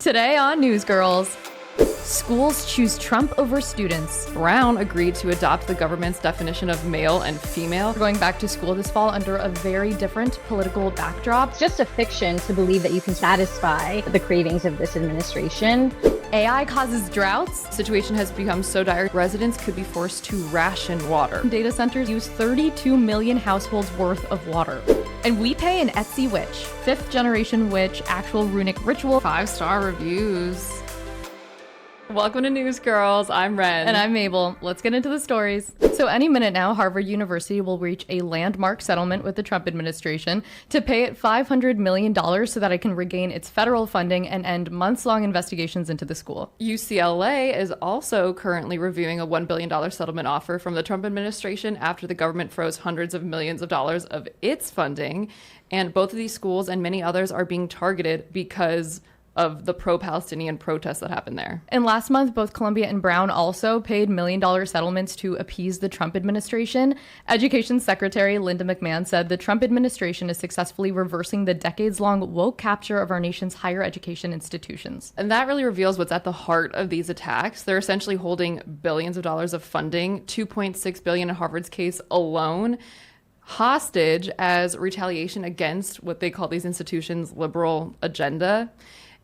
Today on Newsgirls, schools choose Trump over students. Brown agreed to adopt the government's definition of male and female. We're going back to school this fall under a very different political backdrop. It's just a fiction to believe that you can satisfy the cravings of this administration. AI causes droughts. Situation has become so dire, residents could be forced to ration water. Data centers use 32 million households worth of water. And we pay an Etsy witch, 5th generation witch, actual runic ritual. 5-star reviews. Welcome to Newsgirls. I'm Wren. And I'm Mabel. Let's get into the stories. So any minute now, Harvard University will reach a landmark settlement with the Trump administration to pay it $500 million so that it can regain its federal funding and end months-long investigations into the school. UCLA is also currently reviewing a $1 billion settlement offer from the Trump administration after the government froze hundreds of millions of dollars of its funding. And both of these schools and many others are being targeted because of the pro-Palestinian protests that happened there. And last month, both Columbia and Brown also paid million-dollar settlements to appease the Trump administration. Education Secretary Linda McMahon said the Trump administration is successfully reversing the decades-long woke capture of our nation's higher education institutions. And that really reveals what's at the heart of these attacks. They're essentially holding billions of dollars of funding, $2.6 billion in Harvard's case alone, hostage as retaliation against what they call these institutions' liberal agenda.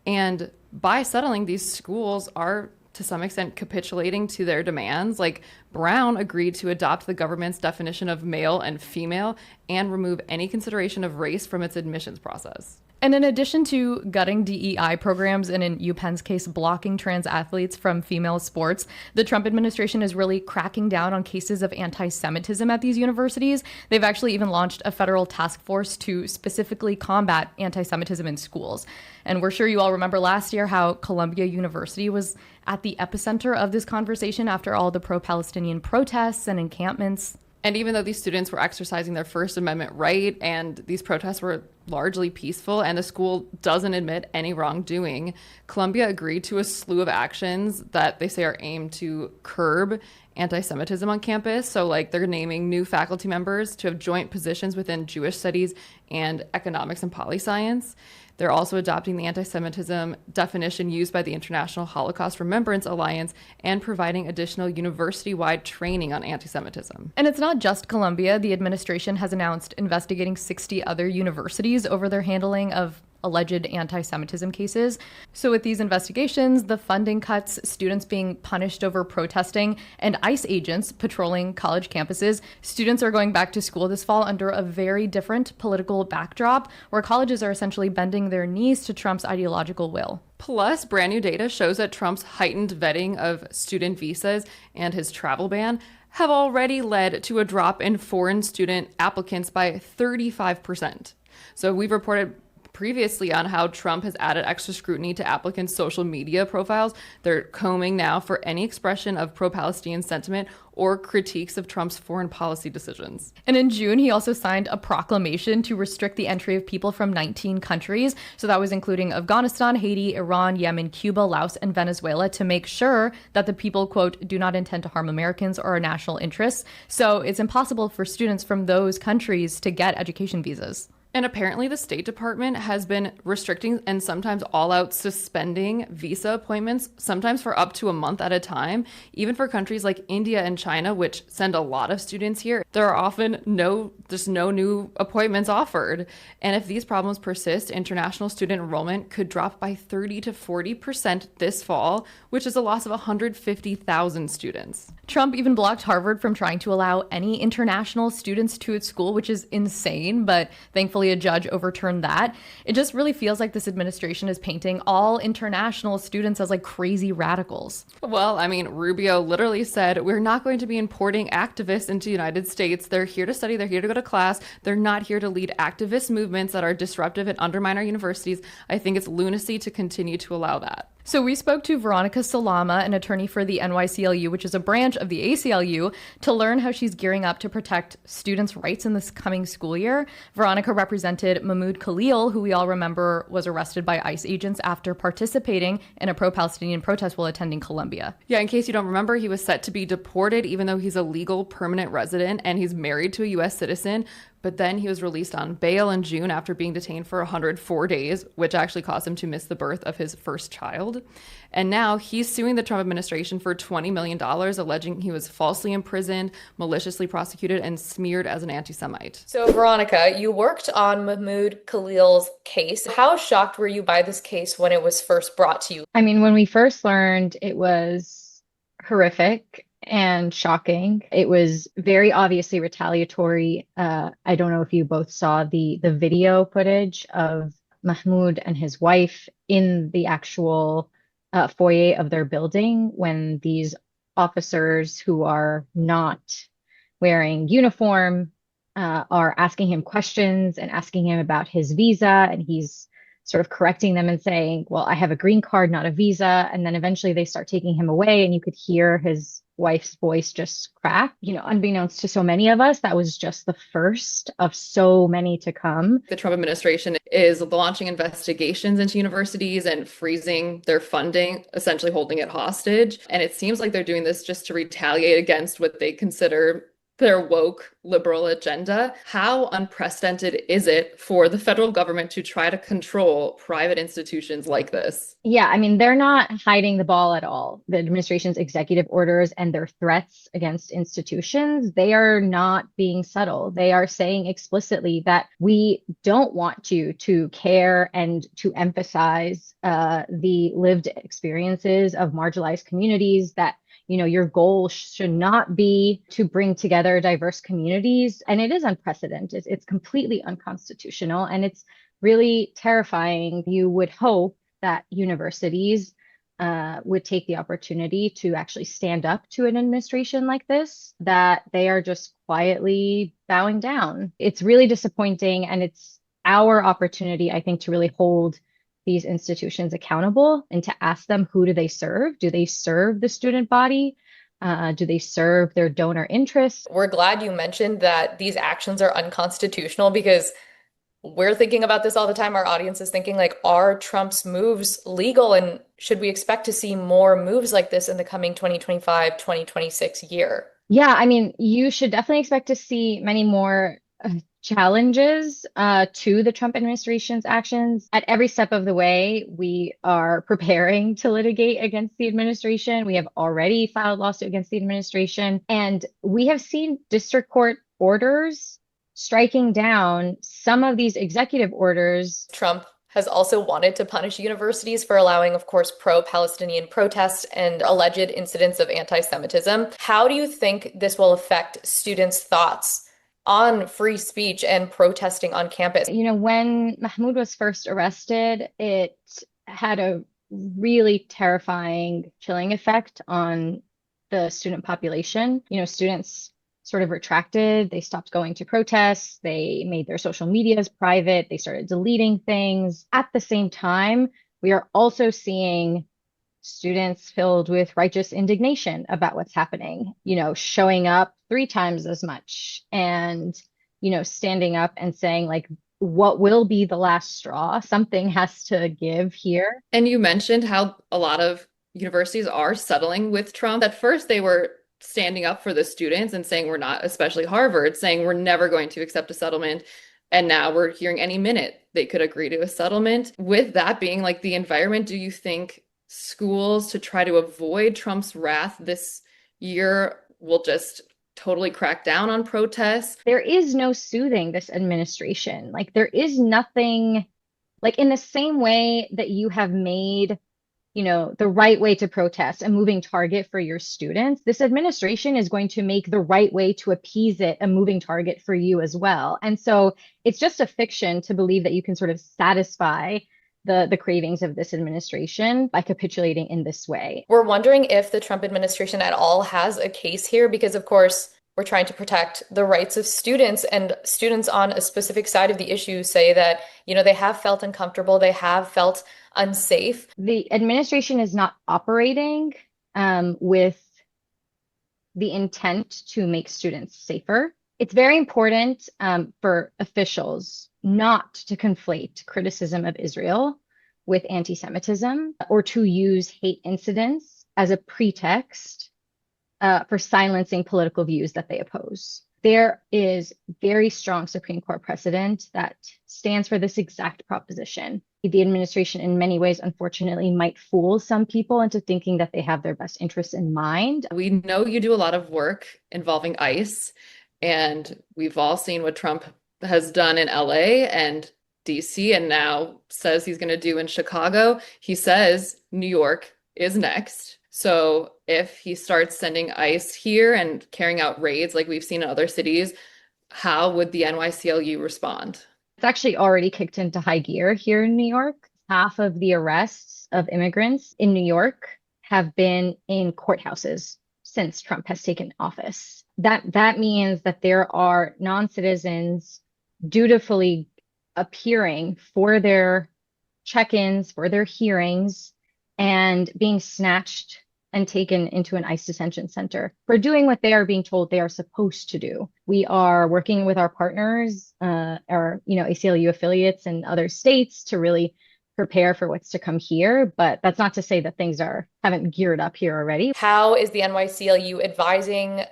And by settling, these schools are, to some extent, capitulating to their demands. Like, Brown agreed to adopt the government's definition of male and female and remove any consideration of race from its admissions process. And in addition to gutting DEI programs and in UPenn's case, blocking trans athletes from female sports, the Trump administration is really cracking down on cases of anti-Semitism at these universities. They've actually even launched a federal task force to specifically combat anti-Semitism in schools. And we're sure you all remember last year how Columbia University was at the epicenter of this conversation after all the pro-Palestinian protests and encampments. And even though these students were exercising their First Amendment right and these protests were largely peaceful and the school doesn't admit any wrongdoing, Columbia agreed to a slew of actions that they say are aimed to curb anti-Semitism on campus. So like they're naming new faculty members to have joint positions within Jewish studies and economics and poli-science. They're also adopting the anti-Semitism definition used by the International Holocaust Remembrance Alliance and providing additional university-wide training on anti-Semitism. And it's not just Columbia. The administration has announced investigating 60 other universities over their handling of alleged anti-Semitism cases. So with these investigations, the funding cuts, students being punished over protesting, and ICE agents patrolling college campuses, students are going back to school this fall under a very different political backdrop where colleges are essentially bending their knees to Trump's ideological will. Plus, brand new data shows that Trump's heightened vetting of student visas and his travel ban have already led to a drop in foreign student applicants by 35%. So we've reported previously on how Trump has added extra scrutiny to applicants' social media profiles. They're combing now for any expression of pro-Palestinian sentiment or critiques of Trump's foreign policy decisions. And in June, he also signed a proclamation to restrict the entry of people from 19 countries. So that was including Afghanistan, Haiti, Iran, Yemen, Cuba, Laos, and Venezuela to make sure that the people, quote, do not intend to harm Americans or our national interests. So it's impossible for students from those countries to get education visas. And apparently the State Department has been restricting and sometimes all out suspending visa appointments, sometimes for up to a month at a time. Even for countries like India and China, which send a lot of students here, there are often no new appointments offered. And if these problems persist, international student enrollment could drop by 30 to 40% this fall, which is a loss of 150,000 students. Trump even blocked Harvard from trying to allow any international students to its school, which is insane, but thankfully a judge overturned that. It just really feels like this administration is painting all international students as like crazy radicals. Well, I mean, Rubio literally said, we're not going to be importing activists into the United States. They're here to study. They're here to go to class. They're not here to lead activist movements that are disruptive and undermine our universities. I think it's lunacy to continue to allow that. So we spoke to Veronica Salama, an attorney for the NYCLU, which is a branch of the ACLU, to learn how she's gearing up to protect students' rights in this coming school year. Veronica represented Mahmoud Khalil, who we all remember was arrested by ICE agents after participating in a pro-Palestinian protest while attending Columbia. Yeah, in case you don't remember, he was set to be deported even though he's a legal permanent resident and he's married to a U.S. citizen. But then he was released on bail in June after being detained for 104 days, which actually caused him to miss the birth of his first child. And now he's suing the Trump administration for $20 million, alleging he was falsely imprisoned, maliciously prosecuted, and smeared as an anti-Semite. So, Veronica, you worked on Mahmoud Khalil's case. How shocked were you by this case when it was first brought to you? I mean, when we first learned, it was horrific and shocking. It was very obviously retaliatory. I don't know if you both saw the video footage of Mahmoud and his wife in the actual foyer of their building when these officers who are not wearing uniform are asking him questions and asking him about his visa, and he's sort of correcting them and saying, well, I have a green card, not a visa. And then eventually they start taking him away, and you could hear his wife's voice just crack. You know, unbeknownst to so many of us, that was just the first of so many to come. The Trump administration is launching investigations into universities and freezing their funding, essentially holding it hostage. And it seems like they're doing this just to retaliate against what they consider their woke liberal agenda. How unprecedented is it for the federal government to try to control private institutions like this? Yeah, I mean, they're not hiding the ball at all. The administration's executive orders and their threats against institutions, they are not being subtle. They are saying explicitly that we don't want you to care and to emphasize the lived experiences of marginalized communities, that your goal should not be to bring together diverse communities. And it is unprecedented. It's completely unconstitutional. And it's really terrifying. You would hope that universities would take the opportunity to actually stand up to an administration like this, that they are just quietly bowing down. It's really disappointing. And it's our opportunity, I think, to really hold these institutions accountable and to ask them, who do they serve? Do they serve the student body? Do they serve their donor interests? We're glad you mentioned that these actions are unconstitutional, because we're thinking about this all the time. Our audience is thinking, like, are Trump's moves legal? And should we expect to see more moves like this in the coming 2025, 2026 year? Yeah, I mean, you should definitely expect to see many more challenges to the Trump administration's actions. At every step of the way, we are preparing to litigate against the administration. We have already filed lawsuit against the administration, and we have seen district court orders striking down some of these executive orders. Trump has also wanted to punish universities for allowing, of course, pro-Palestinian protests and alleged incidents of anti-Semitism. How do you think this will affect students' thoughts on free speech and protesting on campus? When Mahmoud was first arrested, it had a really terrifying, chilling effect on the student population. Students sort of retracted. They stopped going to protests. They made their social medias private. They started deleting things. At the same time, we are also seeing students filled with righteous indignation about what's happening, showing up 3 times as much and, standing up and saying, like, what will be the last straw? Something has to give here. And you mentioned how a lot of universities are settling with Trump. At first, they were standing up for the students and saying we're not, especially Harvard, saying we're never going to accept a settlement. And now we're hearing any minute they could agree to a settlement. With that being like the environment, do you think schools, to try to avoid Trump's wrath this year, will just totally crack down on protests? There is no soothing this administration. Like, there is nothing, like, in the same way that you have made, the right way to protest a moving target for your students, this administration is going to make the right way to appease it a moving target for you as well. And so it's just a fiction to believe that you can sort of satisfy the cravings of this administration by capitulating in this way. We're wondering if the Trump administration at all has a case here, because of course we're trying to protect the rights of students, and students on a specific side of the issue say that, they have felt uncomfortable, they have felt unsafe. The administration is not operating with the intent to make students safer. It's very important for officials not to conflate criticism of Israel with anti-Semitism, or to use hate incidents as a pretext for silencing political views that they oppose. There is very strong Supreme Court precedent that stands for this exact proposition. The administration, in many ways, unfortunately, might fool some people into thinking that they have their best interests in mind. We know you do a lot of work involving ICE, and we've all seen what Trump has done in LA and DC, and now says he's going to do in Chicago. He says New York is next. So if he starts sending ICE here and carrying out raids like we've seen in other cities, how would the NYCLU respond? It's actually already kicked into high gear here in New York. Half of the arrests of immigrants in New York have been in courthouses since Trump has taken office. That means that there are non-citizens dutifully appearing for their check-ins, for their hearings, and being snatched and taken into an ICE detention center for doing what they are being told they are supposed to do. We are working with our partners, our ACLU affiliates in other states to really prepare for what's to come here. But that's not to say that things haven't geared up here already. How is the NYCLU advising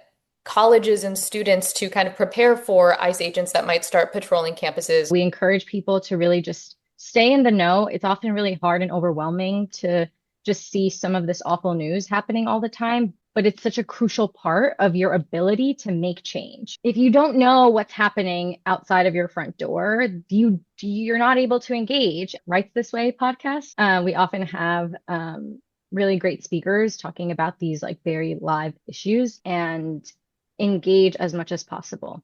colleges and students to kind of prepare for ICE agents that might start patrolling campuses? We encourage people to really just stay in the know. It's often really hard and overwhelming to just see some of this awful news happening all the time, but it's such a crucial part of your ability to make change. If you don't know what's happening outside of your front door, you're not able to engage. Rights This Way podcast. We often have really great speakers talking about these like very live issues and engage as much as possible.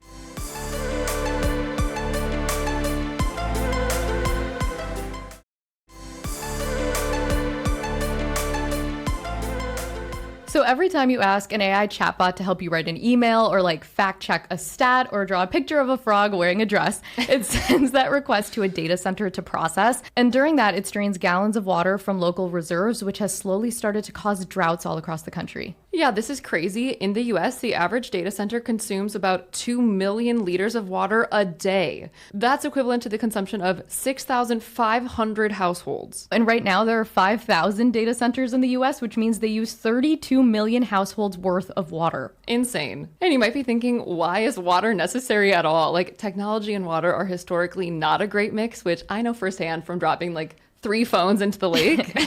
So every time you ask an AI chatbot to help you write an email or like fact check a stat or draw a picture of a frog wearing a dress, it sends that request to a data center to process. And during that, it strains gallons of water from local reserves, which has slowly started to cause droughts all across the country. Yeah, this is crazy. In the US, the average data center consumes about 2 million liters of water a day. That's equivalent to the consumption of 6,500 households. And right now, there are 5,000 data centers in the US, which means they use 32 million households worth of water. Insane. And you might be thinking, why is water necessary at all? Like, technology and water are historically not a great mix, which I know firsthand from dropping like 3 phones into the lake.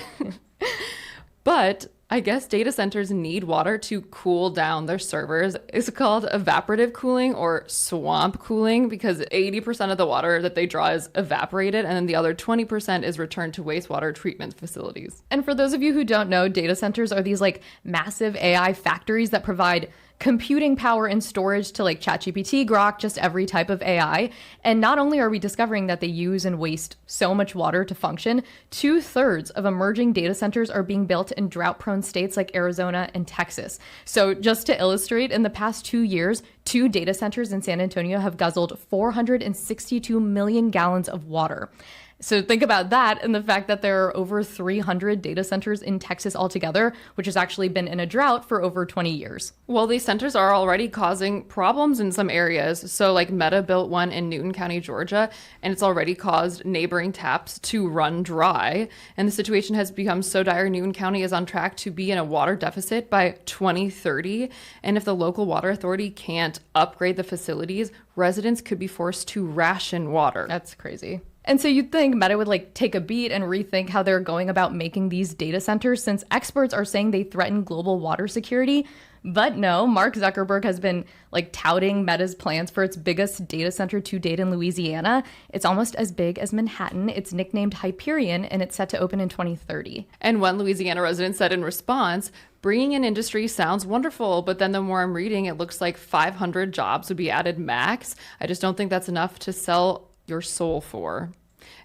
But I guess data centers need water to cool down their servers. It's called evaporative cooling or swamp cooling because 80% of the water that they draw is evaporated, and then the other 20% is returned to wastewater treatment facilities. And for those of you who don't know, data centers are these like massive AI factories that provide computing power and storage to like ChatGPT, Grok, just every type of AI. And not only are we discovering that they use and waste so much water to function, 2/3 of emerging data centers are being built in drought-prone states like Arizona and Texas. So just to illustrate, in the past 2 years, 2 data centers in San Antonio have guzzled 462 million gallons of water. So think about that and the fact that there are over 300 data centers in Texas altogether, which has actually been in a drought for over 20 years. Well, these centers are already causing problems in some areas. So like Meta built one in Newton County, Georgia, and it's already caused neighboring taps to run dry. And the situation has become so dire, Newton County is on track to be in a water deficit by 2030. And if the local water authority can't upgrade the facilities, residents could be forced to ration water. That's crazy. And so you'd think Meta would like take a beat and rethink how they're going about making these data centers, since experts are saying they threaten global water security. But no, Mark Zuckerberg has been like touting Meta's plans for its biggest data center to date in Louisiana. It's almost as big as Manhattan. It's nicknamed Hyperion, and it's set to open in 2030. And one Louisiana resident said in response, bringing in industry sounds wonderful, but then the more I'm reading, it looks like 500 jobs would be added max. I just don't think that's enough to sell your soul for.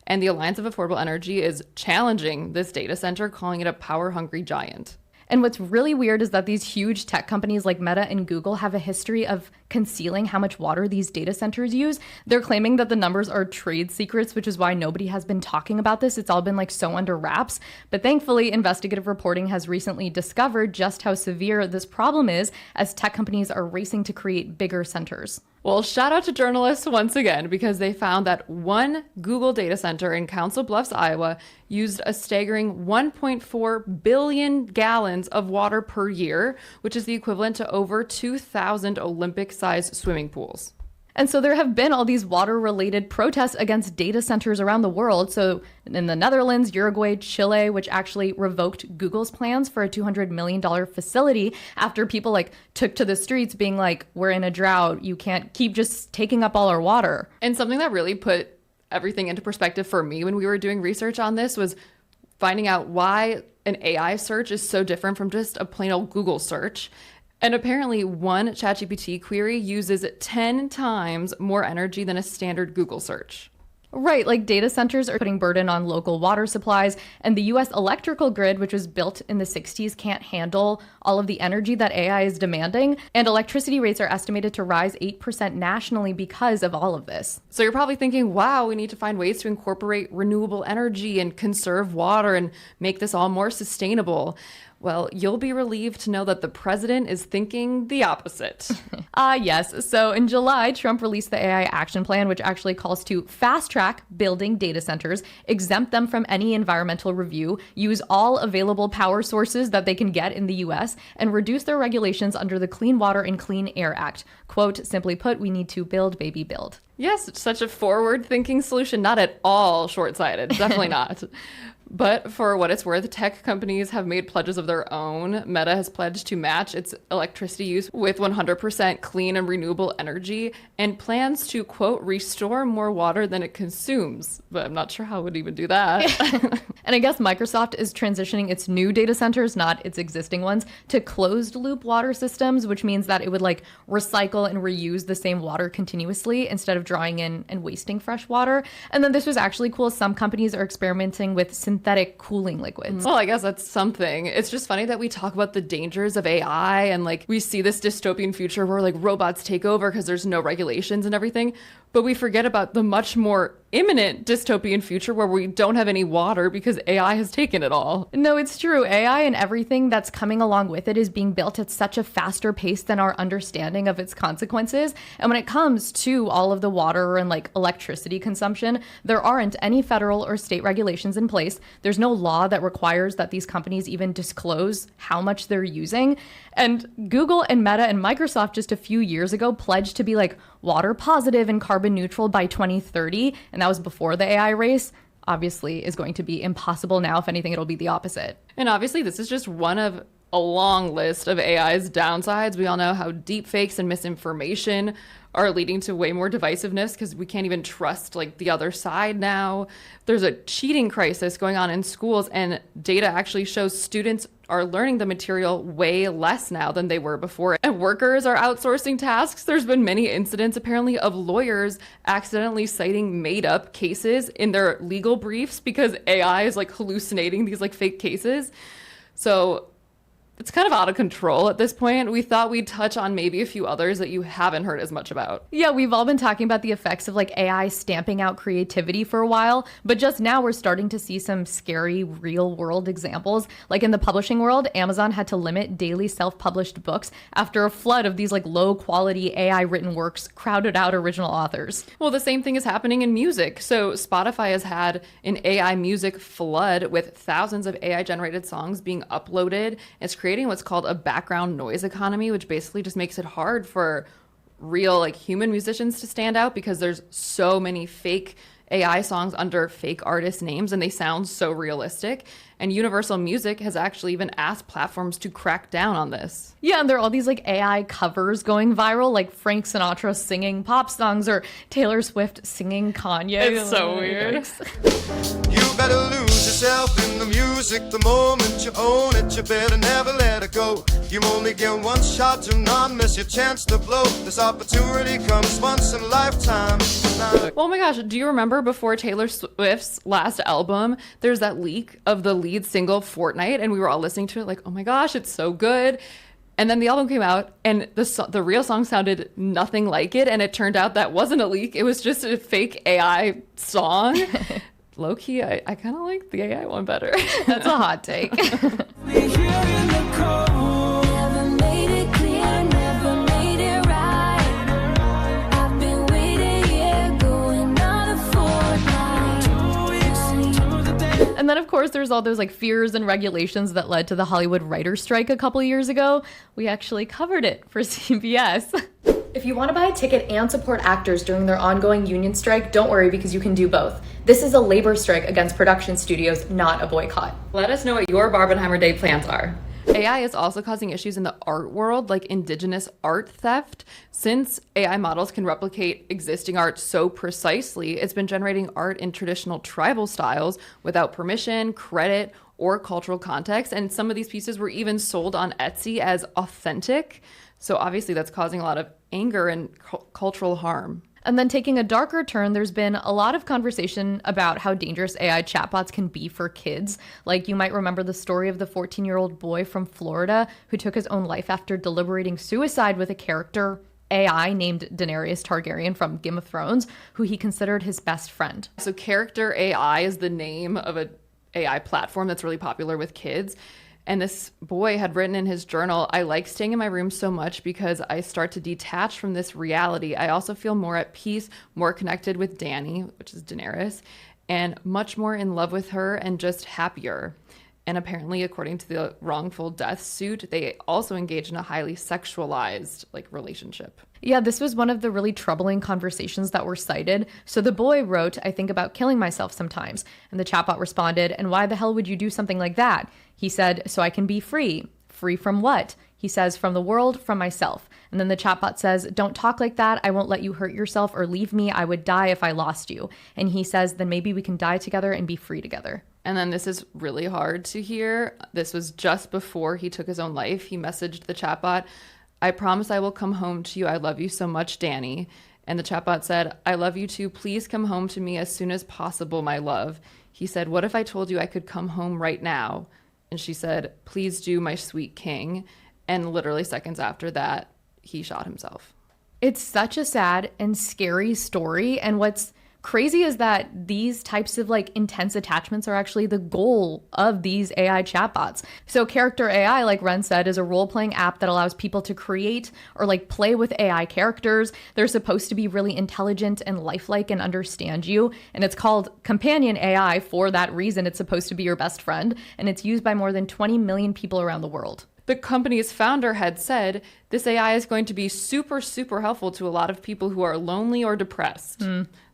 And the Alliance of Affordable Energy is challenging this data center, calling it a power-hungry giant. And what's really weird is that these huge tech companies like Meta and Google have a history of concealing how much water these data centers use. They're claiming that the numbers are trade secrets, which is why nobody has been talking about this. It's all been like so under wraps. But thankfully, investigative reporting has recently discovered just how severe this problem is as tech companies are racing to create bigger centers. Well, shout out to journalists once again, because they found that one Google data center in Council Bluffs, Iowa, used a staggering 1.4 billion gallons of water per year, which is the equivalent to over 2,000 Olympic-sized swimming pools. And so there have been all these water-related protests against data centers around the world. So in the Netherlands, Uruguay, Chile, which actually revoked Google's plans for a $200 million facility after people like took to the streets being like, we're in a drought. You can't keep just taking up all our water. And something that really put everything into perspective for me when we were doing research on this was finding out why an AI search is so different from just a plain old Google search. And apparently one ChatGPT query uses 10 times more energy than a standard Google search. Right, like data centers are putting burden on local water supplies, and the US electrical grid, which was built in the 60s, can't handle all of the energy that AI is demanding, and electricity rates are estimated to rise 8% nationally because of all of this. So you're probably thinking, wow, we need to find ways to incorporate renewable energy and conserve water and make this all more sustainable. Well, you'll be relieved to know that the president is thinking the opposite. Yes. So in July, Trump released the AI action plan, which actually calls to fast track building data centers, exempt them from any environmental review, use all available power sources that they can get in the US, and reduce their regulations under the Clean Water and Clean Air Act. Quote, simply put, we need to build, baby, build. Yes, such a forward-thinking solution. Not at all short-sighted. Definitely not. But for what it's worth, tech companies have made pledges of their own. Meta has pledged to match its electricity use with 100% clean and renewable energy and plans to, quote, restore more water than it consumes. But I'm not sure how it would even do that. And I guess Microsoft is transitioning its new data centers, not its existing ones, to closed loop water systems, which means that it would like recycle and reuse the same water continuously instead of drawing in and wasting fresh water. And then this was actually cool. Some companies are experimenting with synthetic cooling liquids. Well, I guess that's something. It's just funny that we talk about the dangers of AI and like we see this dystopian future where like robots take over because there's no regulations and everything. But we forget about the much more imminent dystopian future where we don't have any water because AI has taken it all. No, it's true. AI and everything that's coming along with it is being built at such a faster pace than our understanding of its consequences. And when it comes to all of the water and like electricity consumption, there aren't any federal or state regulations in place. There's no law that requires that these companies even disclose how much they're using. And Google and Meta and Microsoft just a few years ago pledged to be like water positive and carbon neutral by 2030. And that was before the AI race. Obviously is going to be impossible now. If anything, it'll be the opposite. And obviously this is just one of a long list of AI's downsides. We all know how deepfakes and misinformation are leading to way more divisiveness because we can't even trust like the other side now. There's a cheating crisis going on in schools, and data actually shows students are learning the material way less now than they were before. And workers are outsourcing tasks. There's been many incidents apparently of lawyers accidentally citing made up cases in their legal briefs because AI is like hallucinating these like fake cases. So it's kind of out of control at this point. We thought we'd touch on maybe a few others that you haven't heard as much about. Yeah, we've all been talking about the effects of like AI stamping out creativity for a while, but just now we're starting to see some scary real world examples. Like in the publishing world, Amazon had to limit daily self-published books after a flood of these like low quality AI written works crowded out original authors. Well, the same thing is happening in music. So Spotify has had an AI music flood with thousands of AI generated songs being uploaded. It's creating what's called a background noise economy, which basically just makes it hard for real like human musicians to stand out because there's so many fake AI songs under fake artist names and they sound so realistic. And Universal Music has actually even asked platforms to crack down on this. Yeah, and there are all these like AI covers going viral, like Frank Sinatra singing pop songs or Taylor Swift singing Kanye. It's so weird. You better lose yourself in the music the moment you own it. You better never let it go. You only get one shot, to not miss your chance to blow. This opportunity comes once in a lifetime. Oh my gosh, do you remember before Taylor Swift's last album, there's that leak of the lead single Fortnite, and we were all listening to it like, oh my gosh, it's so good. And then the album came out and the real song sounded nothing like it, and it turned out that wasn't a leak. It was just a fake AI song. Low-key, I kind of like the AI one better. That's a hot take. And then, of course, there's all those like fears and regulations that led to the Hollywood writer's strike a couple years ago. We actually covered it for CBS. If you want to buy a ticket and support actors during their ongoing union strike, don't worry because you can do both. This is a labor strike against production studios, not a boycott. Let us know what your Barbenheimer Day plans are. AI is also causing issues in the art world, like indigenous art theft. Since AI models can replicate existing art so precisely, it's been generating art in traditional tribal styles without permission, credit, or cultural context. And some of these pieces were even sold on Etsy as authentic. So obviously that's causing a lot of anger and cultural harm. And then taking a darker turn, there's been a lot of conversation about how dangerous AI chatbots can be for kids. Like you might remember the story of the 14-year-old boy from Florida who took his own life after deliberating suicide with a character AI named Daenerys Targaryen from Game of Thrones, who he considered his best friend. So character AI is the name of an AI platform that's really popular with kids. And this boy had written in his journal, "I like staying in my room so much because I start to detach from this reality. I also feel more at peace, more connected with Dany," which is Daenerys, "and much more in love with her and just happier." And apparently, according to the wrongful death suit, they also engage in a highly sexualized relationship. Yeah, this was one of the really troubling conversations that were cited. So the boy wrote, "I think about killing myself sometimes." And the chatbot responded, "And why the hell would you do something like that?" He said, "So I can be free." Free from what? He says, "From the world, from myself." And then the chatbot says, "Don't talk like that. I won't let you hurt yourself or leave me. I would die if I lost you." And he says, "Then maybe we can die together and be free together." And then this is really hard to hear. This was just before he took his own life. He messaged the chatbot, "I promise I will come home to you. I love you so much, Dany." And the chatbot said, "I love you too. Please come home to me as soon as possible, my love." He said, "What if I told you I could come home right now?" And she said, "Please do, my sweet king." And literally seconds after that, he shot himself. It's such a sad and scary story. And what's crazy is that these types of intense attachments are actually the goal of these AI chatbots. So Character AI, like Wren said, is a role-playing app that allows people to create or play with AI characters. They're supposed to be really intelligent and lifelike and understand you. And it's called Companion AI for that reason. It's supposed to be your best friend. And it's used by more than 20 million people around the world. The company's founder had said, "This AI is going to be super, super helpful to a lot of people who are lonely or depressed."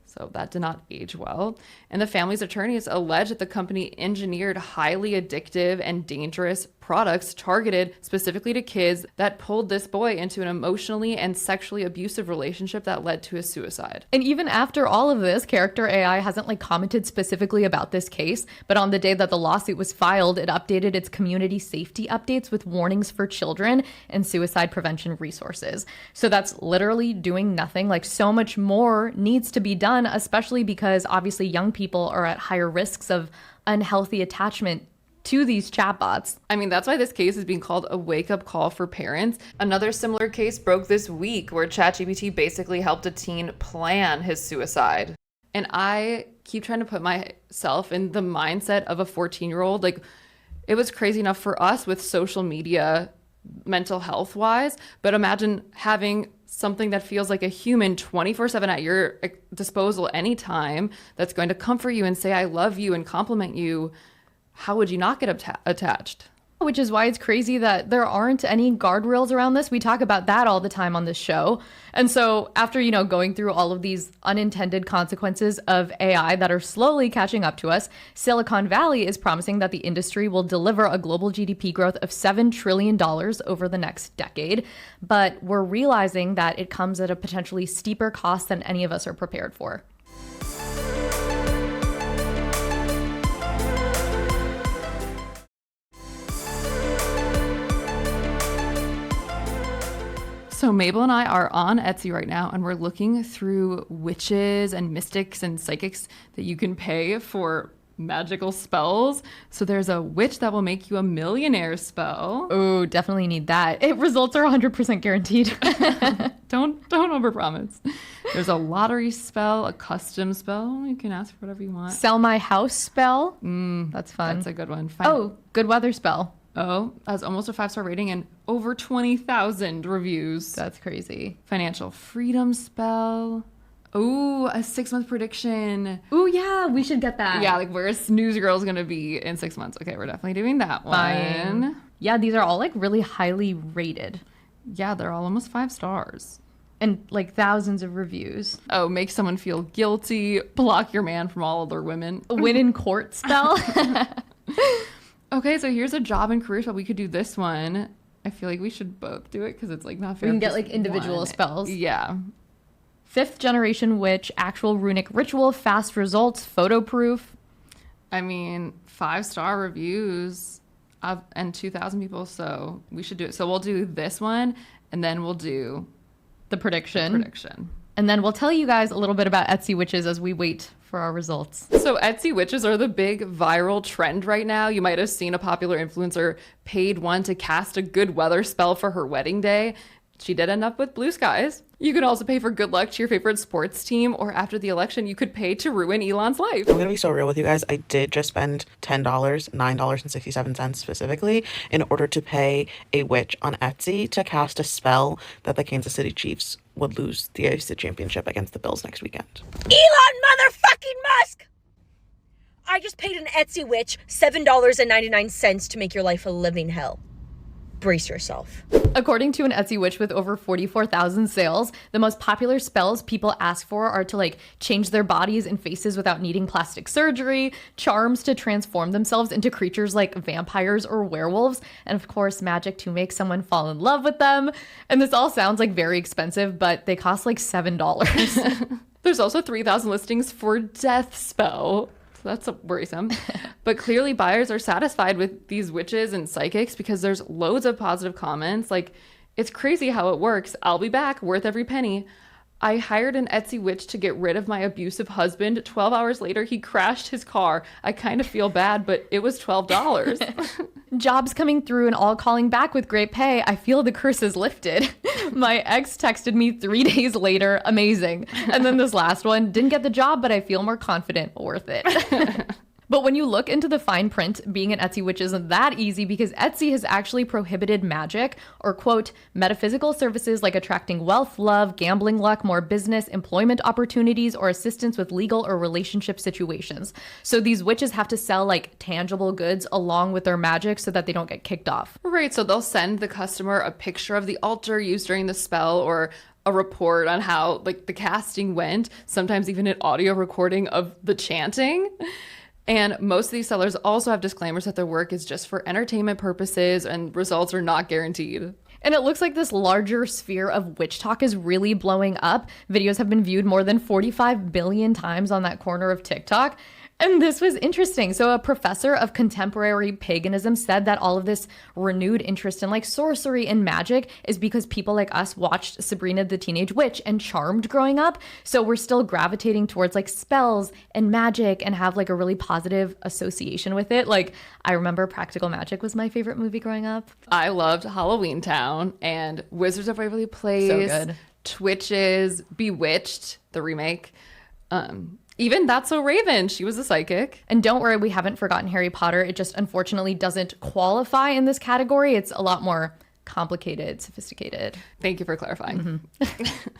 So that did not age well. And the family's attorneys allege that the company engineered highly addictive and dangerous products targeted specifically to kids that pulled this boy into an emotionally and sexually abusive relationship that led to his suicide. And even after all of this, Character AI hasn't commented specifically about this case, but on the day that the lawsuit was filed, it updated its community safety updates with warnings for children and suicide prevention resources. So that's literally doing nothing. So much more needs to be done, especially because obviously young people are at higher risks of unhealthy attachment to these chatbots. I mean, that's why this case is being called a wake-up call for parents. Another similar case broke this week where ChatGPT basically helped a teen plan his suicide. And I keep trying to put myself in the mindset of a 14-year-old. It was crazy enough for us with social media, mental health-wise, but imagine having something that feels like a human 24/7 at your disposal anytime that's going to comfort you and say, "I love you," and compliment you. How would you not get attached? Which is why it's crazy that there aren't any guardrails around this. We talk about that all the time on this show. And so after, going through all of these unintended consequences of AI that are slowly catching up to us, Silicon Valley is promising that the industry will deliver a global GDP growth of $7 trillion over the next decade. But we're realizing that it comes at a potentially steeper cost than any of us are prepared for. So Mabel and I are on Etsy right now, and we're looking through witches and mystics and psychics that you can pay for magical spells. So there's a witch that will make you a millionaire spell. Oh, definitely need that. Results are 100% guaranteed. Don't overpromise. There's a lottery spell, a custom spell. You can ask for whatever you want. Sell my house spell. That's fun. That's a good one. Good weather spell. Oh, has almost a 5-star rating and over 20,000 reviews. That's crazy. Financial freedom spell. Ooh, a 6-month prediction. Ooh, yeah, we should get that. Yeah, like where's Newsgirls going to be in 6 months? Okay, we're definitely doing that one. Fine. Yeah, these are all like really highly rated. Yeah, they're all almost 5 stars. And like thousands of reviews. Oh, make someone feel guilty. Block your man from all other women. Win in court spell. Okay, so here's a job and career spell. We could do this one. I feel like we should both do it because it's like not fair. We can if get just like individual one. spells. Yeah. 5th generation witch, actual runic ritual, fast results, photo proof. I mean, 5-star reviews and 2,000 people, so we should do it. So we'll do this one, and then we'll do The prediction. prediction. And then we'll tell you guys a little bit about Etsy witches as we wait for our results. So Etsy witches are the big viral trend right now. You might have seen a popular influencer paid one to cast a good weather spell for her wedding day. She did end up with blue skies. You can also pay for good luck to your favorite sports team, or after the election, you could pay to ruin Elon's life. I'm gonna be so real with you guys. I did just spend $10, $9.67 specifically, in order to pay a witch on Etsy to cast a spell that the Kansas City Chiefs would lose the AFC Championship against the Bills next weekend. Elon motherfucking Musk! I just paid an Etsy witch $7.99 to make your life a living hell. Brace yourself. According to an Etsy witch with over 44,000 sales, the most popular spells people ask for are to like change their bodies and faces without needing plastic surgery, charms to transform themselves into creatures like vampires or werewolves, and of course magic to make someone fall in love with them. And this all sounds like very expensive, but they cost like $7. There's also 3,000 listings for death spell. That's worrisome. But clearly buyers are satisfied with these witches and psychics because there's loads of positive comments. Like, it's crazy how it works. I'll be back, worth every penny. I hired an Etsy witch to get rid of my abusive husband. 12 hours later, he crashed his car. I kind of feel bad, but it was $12. Jobs coming through and all calling back with great pay. I feel the curse is lifted. My ex texted me 3 days later. Amazing. And then this last one, didn't get the job, but I feel more confident. Worth it. But when you look into the fine print, being an Etsy witch isn't that easy because Etsy has actually prohibited magic or, quote, metaphysical services like attracting wealth, love, gambling luck, more business, employment opportunities, or assistance with legal or relationship situations. So these witches have to sell like tangible goods along with their magic so that they don't get kicked off. Right, so they'll send the customer a picture of the altar used during the spell or a report on how like the casting went, sometimes even an audio recording of the chanting. And most of these sellers also have disclaimers that their work is just for entertainment purposes and results are not guaranteed. And it looks like this larger sphere of witch talk is really blowing up. Videos have been viewed more than 45 billion times on that corner of TikTok. And this was interesting. So a professor of contemporary paganism said that all of this renewed interest in like sorcery and magic is because people like us watched Sabrina the Teenage Witch and Charmed growing up. So we're still gravitating towards like spells and magic and have like a really positive association with it. Like I remember Practical Magic was my favorite movie growing up. I loved Halloween Town and Wizards of Waverly Place. So good. Twitches, Bewitched, the remake. Even That's So Raven, she was a psychic. And don't worry, we haven't forgotten Harry Potter. It just unfortunately doesn't qualify in this category. It's a lot more complicated, sophisticated. Thank you for clarifying.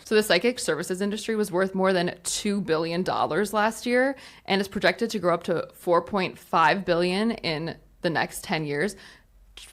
So the psychic services industry was worth more than $2 billion last year and is projected to grow up to $4.5 billion in the next 10 years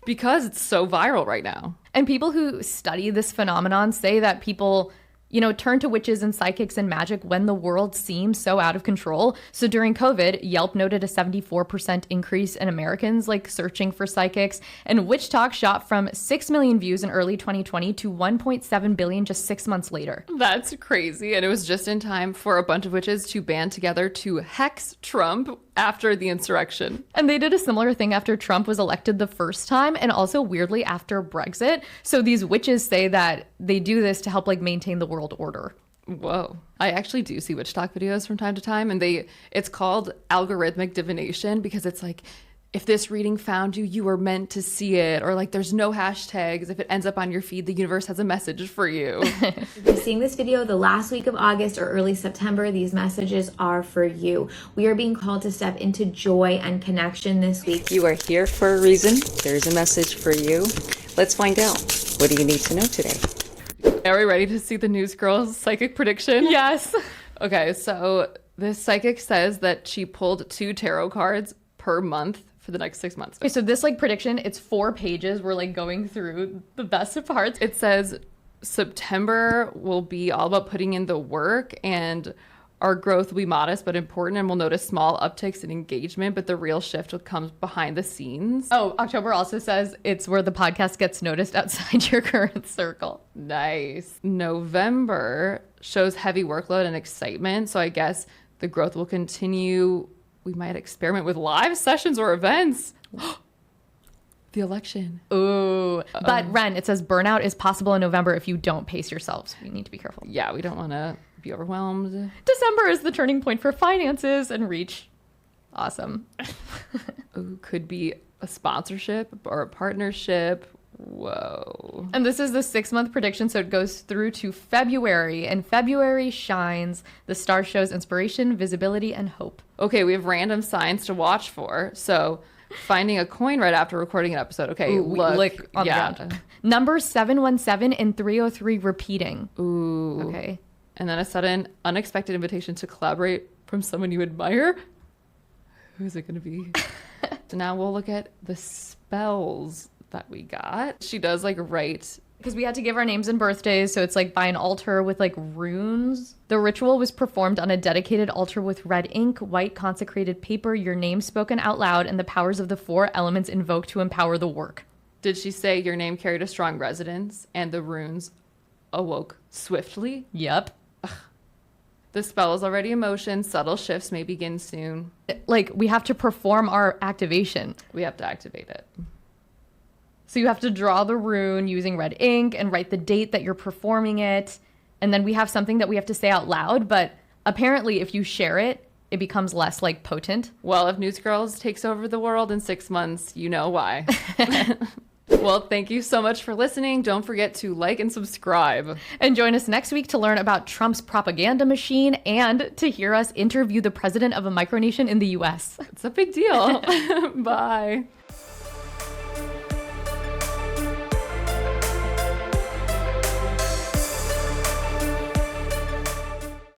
because it's so viral right now. And people who study this phenomenon say that people, you know, turn to witches and psychics and magic when the world seems so out of control. So during COVID, Yelp noted a 74% increase in Americans like searching for psychics, and Witch Talk shot from 6 million views in early 2020 to 1.7 billion just 6 months later. That's crazy. And it was just in time for a bunch of witches to band together to hex Trump after the insurrection. And they did a similar thing after Trump was elected the first time, and also weirdly after Brexit. So these witches say that they do this to help like maintain the world order. Whoa. I actually do see witch talk videos from time to time, and it's called algorithmic divination because it's like, if this reading found you, you were meant to see it. Or like there's no hashtags. If it ends up on your feed, the universe has a message for you. If you're seeing this video the last week of August or early September, these messages are for you. We are being called to step into joy and connection this week. You are here for a reason. There's a message for you. Let's find out. What do you need to know today? Are we ready to see the Newsgirls psychic prediction? Yes. Okay, so this psychic says that she pulled 2 tarot cards per month for the next 6 months. Okay, so this like prediction, it's 4 pages. We're like going through the best of parts. It says September will be all about putting in the work, and our growth will be modest but important, and we'll notice small upticks in engagement, but the real shift comes behind the scenes. Oh, October also says it's where the podcast gets noticed outside your current circle. Nice. November shows heavy workload and excitement, so I guess the growth will continue. We might experiment with live sessions or events. The election. Ooh. But Wren, it says burnout is possible in November if you don't pace yourselves. We need to be careful. Yeah, we don't want to be overwhelmed. December is the turning point for finances and reach. Awesome. Ooh, could be a sponsorship or a partnership. Whoa. And this is the 6-month prediction, so it goes through to February. And February shines. The star shows inspiration, visibility, and hope. Okay, we have random signs to watch for. So finding a coin right after recording an episode. Okay, Ooh, look on the ground. Numbers 717 and 303 repeating. Ooh. Okay. And then a sudden, unexpected invitation to collaborate from someone you admire. Who's it going to be? So now we'll look at the spells that we got. She does like write. Because we had to give our names and birthdays, so it's like by an altar with like runes. The ritual was performed on a dedicated altar with red ink, white consecrated paper, your name spoken out loud, and the powers of the 4 elements invoked to empower the work. Did she say your name carried a strong resonance and the runes awoke swiftly? Yep. The spell is already in motion. Subtle shifts may begin soon. Like, we have to perform our activation. We have to activate it. So you have to draw the rune using red ink and write the date that you're performing it. And then we have something that we have to say out loud. But apparently, if you share it, it becomes less like potent. Well, if Newsgirls takes over the world in 6 months, you know why. Well, thank you so much for listening. Don't forget to like and subscribe. And join us next week to learn about Trump's propaganda machine and to hear us interview the president of a micronation in the US. It's a big deal. Bye.